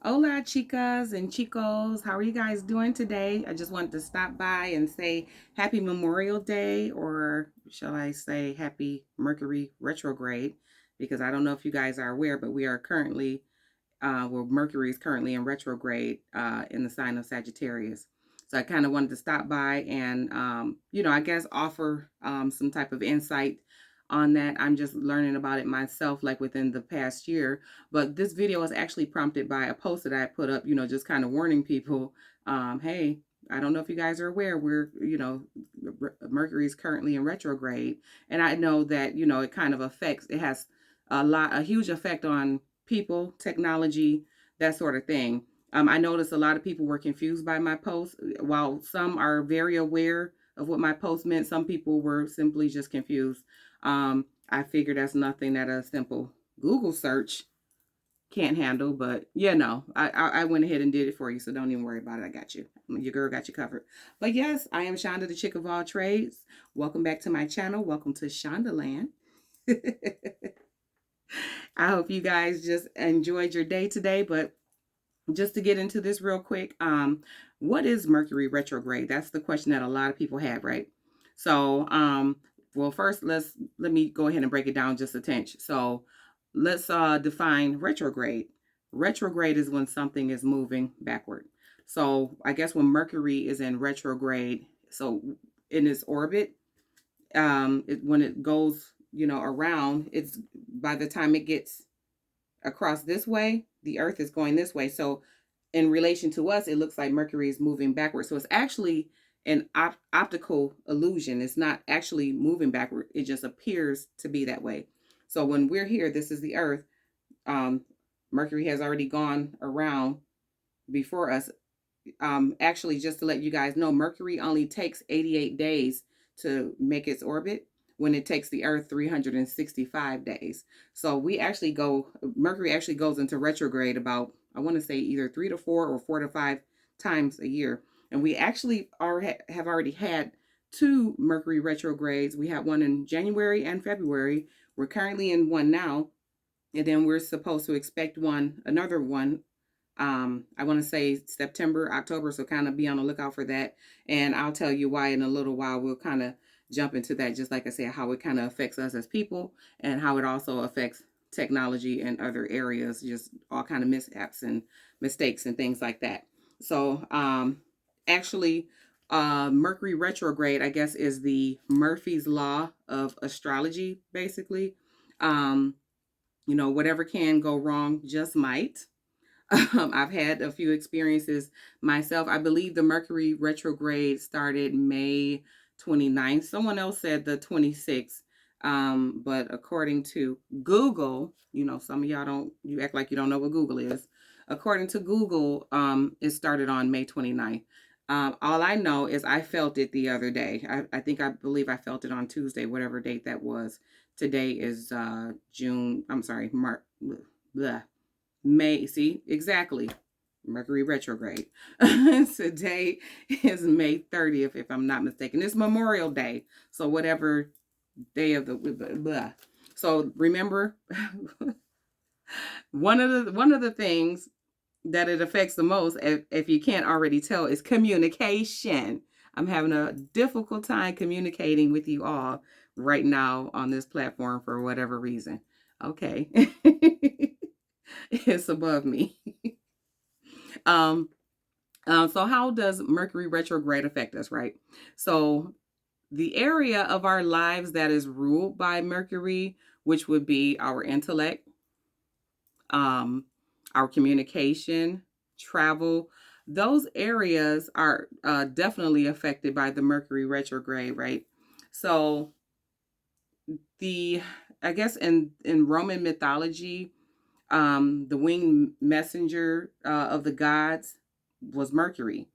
Hola, chicas and chicos. How are you guys doing today? I just wanted to stop by and say happy Memorial Day, or shall I say happy Mercury Retrograde, because I don't know if you guys are aware, but we are currently, Mercury is currently in retrograde in the sign of Sagittarius. So I kind of wanted to stop by and, I guess offer some type of insight on that. I'm just learning about it myself, like within the past year. But this video was actually prompted by a post that I put up, just kind of warning people, hey, I don't know if you guys are aware, Mercury is currently in retrograde. And I know that, it kind of it has a huge effect on people, technology, that sort of thing. I noticed a lot of people were confused by my post. While some are very aware of what my post meant, some people were simply just confused. I figured that's nothing that a simple Google search can't handle, but I went ahead and did it for you, so don't even worry about it. I got you. Your girl got you covered. But yes, I am Shonda, the chick of all trades. Welcome back to my channel. Welcome to Shondaland. I hope you guys just enjoyed your day today, but just to get into this real quick, what is Mercury retrograde? That's the question that a lot of people have, right? So, well, first let me go ahead and break it down just a tinge. So, let's define retrograde. Retrograde is when something is moving backward. So, I guess when Mercury is in retrograde, so in its orbit, when it goes, around, it's by the time it gets across this way, the Earth is going this way. So, in relation to us, it looks like Mercury is moving backwards. So, it's actually an optical illusion. It's not actually moving backward, it just appears to be that way. So, when we're here, this is the Earth. Um, Mercury has already gone around before us. Actually, just to let you guys know, Mercury only takes 88 days to make its orbit when it takes the Earth 365 days. So Mercury actually goes into retrograde about, I want to say either 3 to 4 or 4 to 5 times a year. And we actually have already had two Mercury retrogrades. We had one in January and February. We're currently in one now. And then we're supposed to expect another one, I want to say September, October, so kind of be on the lookout for that. And I'll tell you why in a little while. We'll kind of jump into that, just like I said, how it kind of affects us as people and how it also affects technology and other areas, just all kind of mishaps and mistakes and things like that. So, actually, Mercury retrograde, I guess, is the Murphy's Law of astrology, basically. Um, whatever can go wrong just might. I've had a few experiences myself. I believe the Mercury retrograde started May 29th. Someone else said the 26th. But according to Google, some of y'all you act like you don't know what Google is. According to Google, it started on May 29th. All I know is I felt it the other day. I believe I felt it on Tuesday, whatever date that was. Today is June. I'm sorry, March. May, see, exactly. Mercury retrograde. Today is May 30th, if I'm not mistaken. It's Memorial Day. So whatever day of the blah. So remember, one of the things that it affects the most, if you can't already tell, is communication. I'm having a difficult time communicating with you all right now on this platform for whatever reason. Okay. It's above me. um, so how does Mercury retrograde affect us, right? So the area of our lives that is ruled by Mercury, which would be our intellect, um, our communication, travel, those areas are definitely affected by the Mercury retrograde, right? So the I guess in Roman mythology, the winged messenger of the gods was Mercury.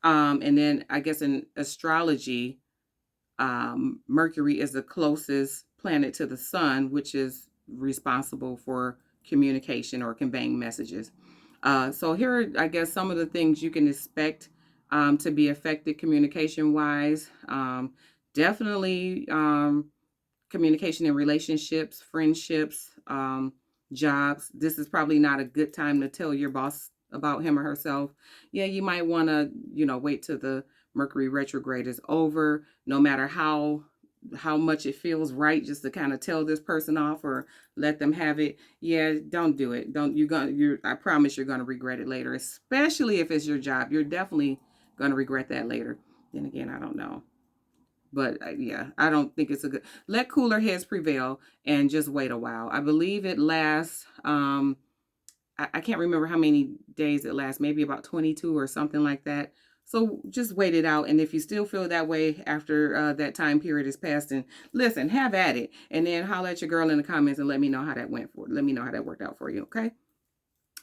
And then I guess in astrology, Mercury is the closest planet to the sun, which is responsible for communication or conveying messages. So here are, I guess, some of the things you can expect to be affected communication wise. Definitely communication in relationships, friendships, jobs. This is probably not a good time to tell your boss about him or herself, yeah, you might want to, wait till the Mercury retrograde is over, no matter how much it feels right, just to kind of tell this person off or let them have it. Yeah, don't do it. Don't you're I promise you're gonna regret it later, especially if it's your job. You're definitely gonna regret that later. Then again, I don't know. But yeah, I don't think it's a good. Let cooler heads prevail and just wait a while. I believe it lasts. I can't remember how many days it lasts. Maybe about 22 or something like that. So just wait it out. And if you still feel that way after that time period is passed, and listen, have at it, and then holler at your girl in the comments and let me know how that went for. Let me know how that worked out for you. Okay.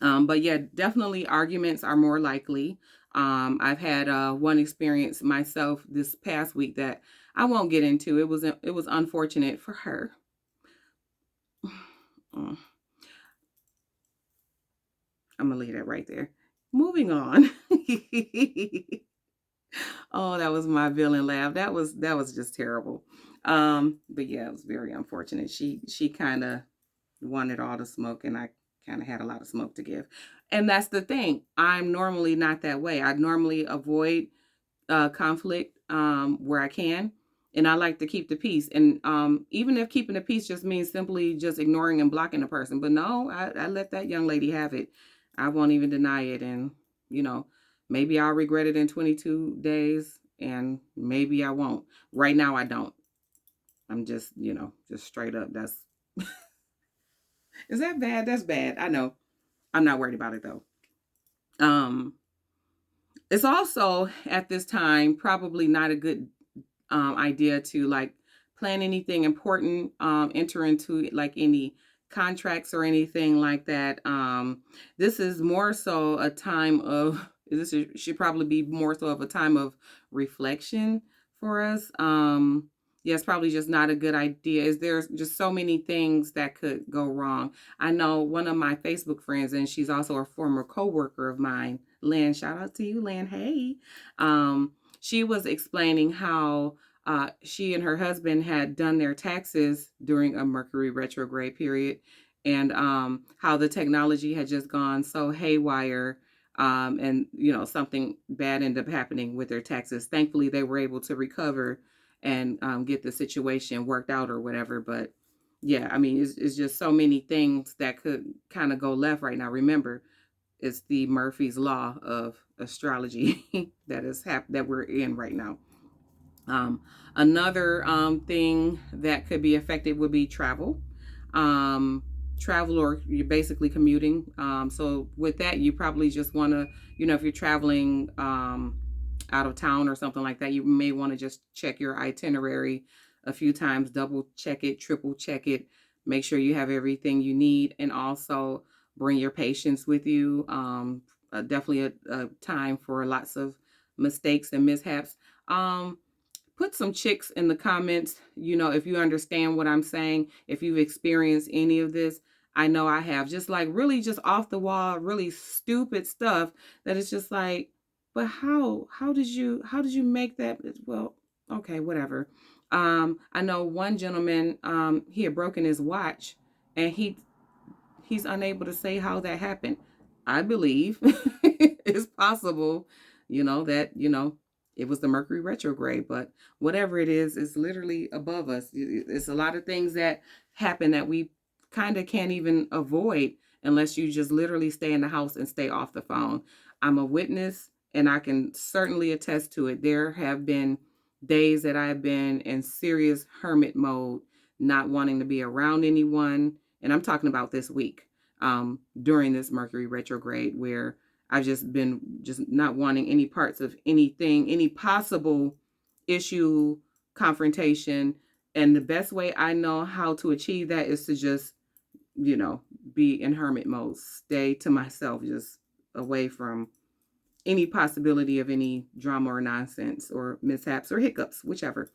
But yeah, definitely arguments are more likely. I've had one experience myself this past week that I won't get into. It was unfortunate for her. I'm gonna leave that right there. Moving on. Oh, that was my villain laugh. That was just terrible. But yeah, it was very unfortunate. She kind of wanted all the smoke, and I kind of had a lot of smoke to give. And that's the thing. I'm normally not that way. I normally avoid conflict where I can. And I like to keep the peace. And even if keeping the peace just means simply just ignoring and blocking the person. But no, I let that young lady have it. I won't even deny it. And, you know, maybe I'll regret it in 22 days and maybe I won't. Right now, I don't. I'm just, just straight up. Is that bad? That's bad. I know. I'm not worried about it though. Um, it's also at this time probably not a good idea to like plan anything important, enter into like any contracts or anything like that. This is more so a time of, should probably be more so of a time of reflection for us. Yeah, it's probably just not a good idea. Is there's just so many things that could go wrong. I know one of my Facebook friends, and she's also a former coworker of mine, Lynn. Shout out to you, Lynn. Hey, she was explaining how she and her husband had done their taxes during a Mercury retrograde period, and how the technology had just gone so haywire. And something bad ended up happening with their taxes. Thankfully, they were able to recover and get the situation worked out or whatever. But yeah, I mean, it's just so many things that could kind of go left right now. Remember, it's the Murphy's Law of astrology that we're in right now. Another thing that could be affected would be travel. Um, Travel, or you're basically commuting. So with that, you probably just want to, if you're traveling out of town or something like that, you may want to just check your itinerary a few times, double check it, triple check it, make sure you have everything you need, and also bring your patience with you. Definitely a time for lots of mistakes and mishaps. Put some chicks in the comments, if you understand what I'm saying, if you've experienced any of this. I know I have, just like really just off the wall, really stupid stuff that it's just like, but how did you make that? Well, okay, whatever. I know one gentleman, he had broken his watch, and he's unable to say how that happened. I believe it's possible, that it was the Mercury retrograde, but whatever it is, it's literally above us. It's a lot of things that happen that we kind of can't even avoid unless you just literally stay in the house and stay off the phone. I'm a witness, and I can certainly attest to it. There have been days that I've been in serious hermit mode, not wanting to be around anyone. And I'm talking about this week, during this Mercury retrograde, where I've just been just not wanting any parts of anything, any possible issue, confrontation. And the best way I know how to achieve that is to just, be in hermit mode, stay to myself, just away from any possibility of any drama or nonsense or mishaps or hiccups, whichever.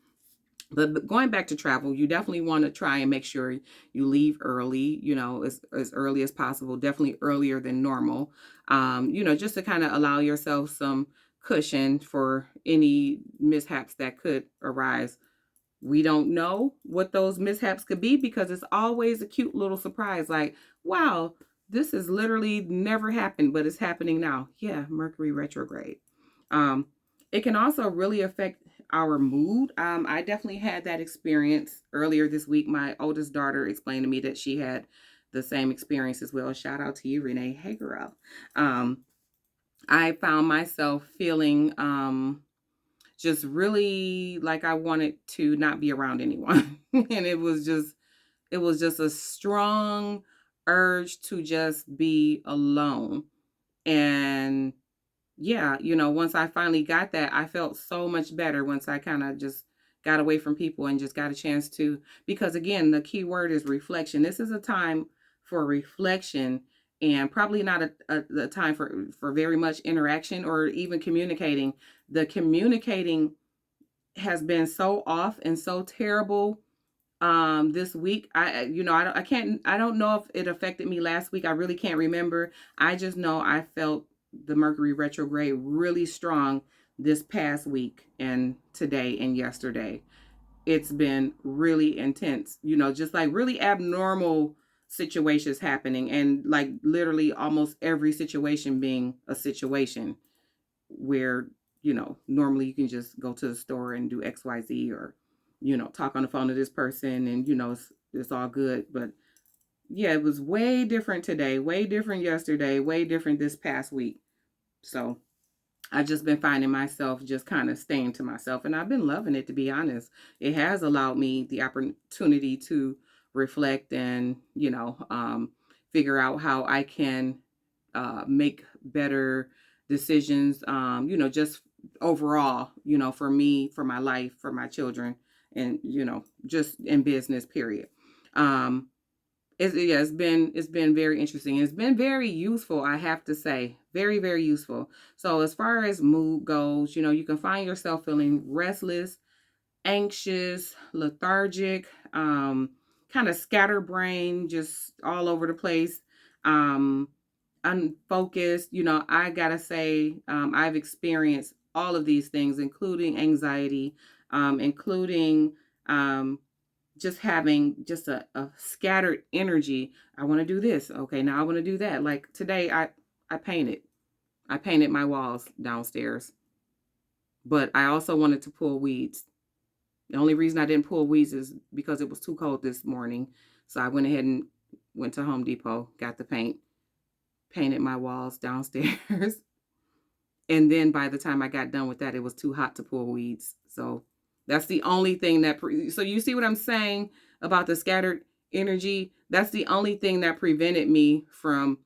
But going back to travel, you definitely want to try and make sure you leave early, as early as possible, definitely earlier than normal, just to kind of allow yourself some cushion for any mishaps that could arise. We don't know what those mishaps could be because it's always a cute little surprise like, wow, this has literally never happened, but it's happening now. Yeah, Mercury retrograde. Um, it can also really affect our mood. I definitely had that experience earlier this week. My oldest daughter explained to me that she had the same experience as well. Shout out to you, Renee. Hey, girl. Um, I found myself feeling just really like I wanted to not be around anyone. And it was just a strong urge to just be alone. And yeah, once I finally got that, I felt so much better once I kind of just got away from people and just got a chance to, because again, the key word is reflection. This is a time for reflection and probably not a time for very much interaction or even communicating. The communicating has been so off and so terrible this week. I don't know if it affected me last week. I really can't remember. I just know I felt the Mercury retrograde really strong this past week and today and yesterday. It's been really intense, just like really abnormal situations happening, and like literally almost every situation being a situation where, normally you can just go to the store and do XYZ, or, talk on the phone to this person, and, it's all good. But yeah, it was way different today, way different yesterday, way different this past week. So I've just been finding myself just kind of staying to myself, and I've been loving it, to be honest. It has allowed me the opportunity to reflect and, figure out how I can make better decisions, just overall, for me, for my life, for my children, and, just in business, period. Um, it's been very interesting. It's been very useful, I have to say. Very, very useful. So as far as mood goes, you can find yourself feeling restless, anxious, lethargic, kind of scatterbrained, just all over the place, um, unfocused. I gotta say, I've experienced all of these things, including anxiety, including just having just a scattered energy. I want to do this. Okay, now I want to do that. Like today, I painted. I painted my walls downstairs, but I also wanted to pull weeds. The only reason I didn't pull weeds is because it was too cold this morning. So I went ahead and went to Home Depot, got the paint, painted my walls downstairs. And then by the time I got done with that, it was too hot to pull weeds. So that's the only thing that, so you see what I'm saying about the scattered energy? That's the only thing that prevented me from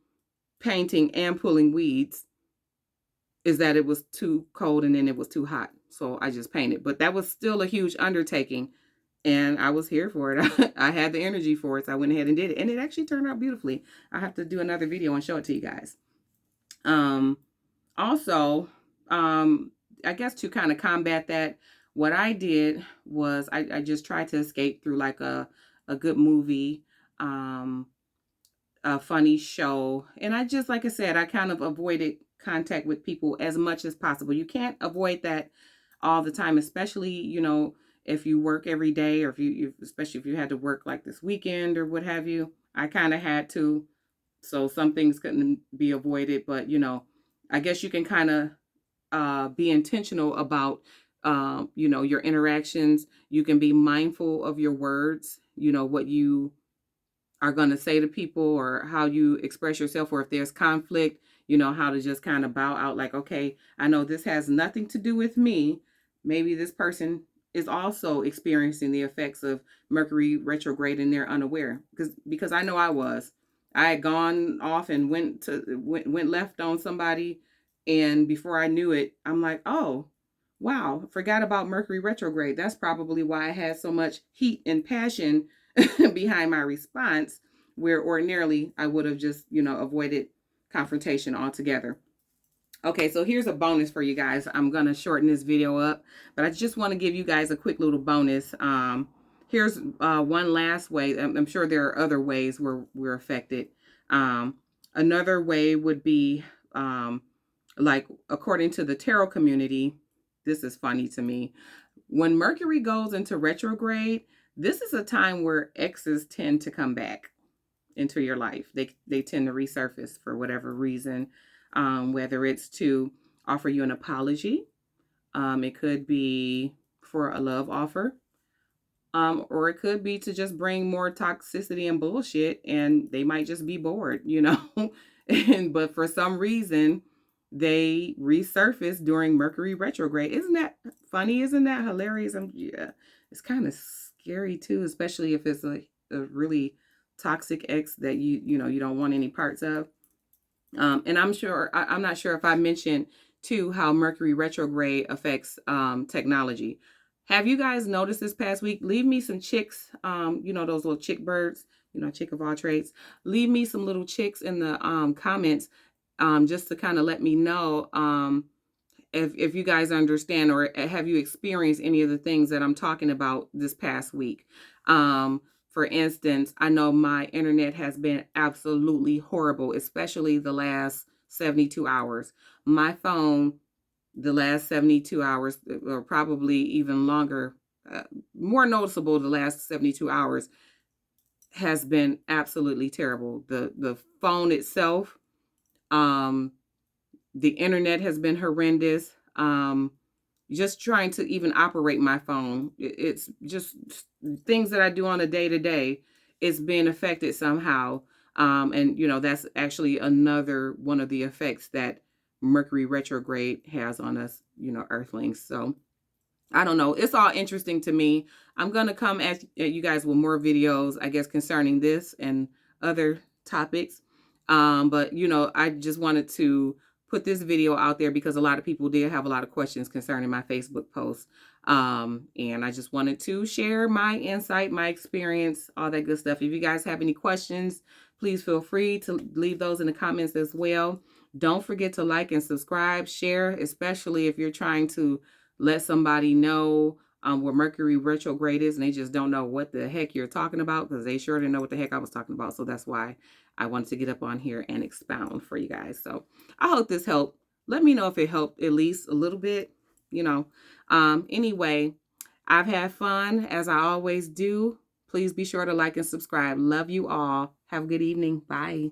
painting and pulling weeds, is that it was too cold and then it was too hot. So I just painted. But that was still a huge undertaking. And I was here for it. I had the energy for it. So I went ahead and did it. And it actually turned out beautifully. I have to do another video and show it to you guys. Also, I guess to kind of combat that, what I did was I just tried to escape through like a good movie, a funny show. And I just, like I said, I kind of avoided contact with people as much as possible. You can't avoid that all the time, especially, if you work every day, or if especially if you had to work like this weekend or what have you. I kind of had to. So some things couldn't be avoided, but, I guess you can kind of be intentional about, your interactions. You can be mindful of your words, what you are going to say to people, or how you express yourself, or if there's conflict, how to just kind of bow out, like, okay, I know this has nothing to do with me. Maybe this person is also experiencing the effects of Mercury retrograde and they're unaware, because I know I had gone off and went left on somebody, and before I knew it, I'm like, oh, wow, forgot about Mercury retrograde. That's probably why I had so much heat and passion behind my response, where ordinarily I would have just, avoided confrontation altogether. Okay, so here's a bonus for you guys. I'm going to shorten this video up, but I just want to give you guys a quick little bonus. Here's one last way. I'm sure there are other ways where we're affected. Another way would be, like, according to the tarot community, this is funny to me. When Mercury goes into retrograde, this is a time where exes tend to come back. into your life. They tend to resurface for whatever reason, whether it's to offer you an apology, it could be for a love offer, or it could be to just bring more toxicity and bullshit, and they might just be bored, you know. And but for some reason, they resurface during Mercury retrograde. Isn't that funny? Isn't that hilarious? Yeah, it's kind of scary too, especially if it's a really toxic ex that you know you don't want any parts of. And I'm not sure if I mentioned too how Mercury retrograde affects technology. Have you guys noticed this past week? Leave me some chicks, you know, those little chick birds, you know, chick of all trades. Leave me some little chicks in the comments, just to kind of let me know if you guys understand, or have you experienced any of the things that I'm talking about this past week. For instance, I know my internet has been absolutely horrible, especially the last 72 hours. My phone, the last 72 hours, or probably even longer, more noticeable the last 72 hours, has been absolutely terrible. The phone itself, the internet has been horrendous. Just trying to even operate my phone, it's just things that I do on a day to day, it's being affected somehow. And you know, that's actually another one of the effects that Mercury retrograde has on us, you know, earthlings. So I don't know. It's all interesting to me. I'm going to come at you guys with more videos, I guess, concerning this and other topics. But, you know, I just wanted to put this video out there because a lot of people did have a lot of questions concerning my Facebook post. And I just wanted to share my insight, my experience, all that good stuff. If you guys have any questions, please feel free to leave those in the comments as well. Don't forget to like and subscribe, share, especially if you're trying to let somebody know what Mercury retrograde is and they just don't know what the heck you're talking about, because they sure didn't know what the heck I was talking about. So that's why I wanted to get up on here and expound for you guys. So I hope this helped. Let me know if it helped at least a little bit, you know. Anyway, I've had fun as I always do. Please be sure to like and subscribe. Love you all. Have a good evening. Bye.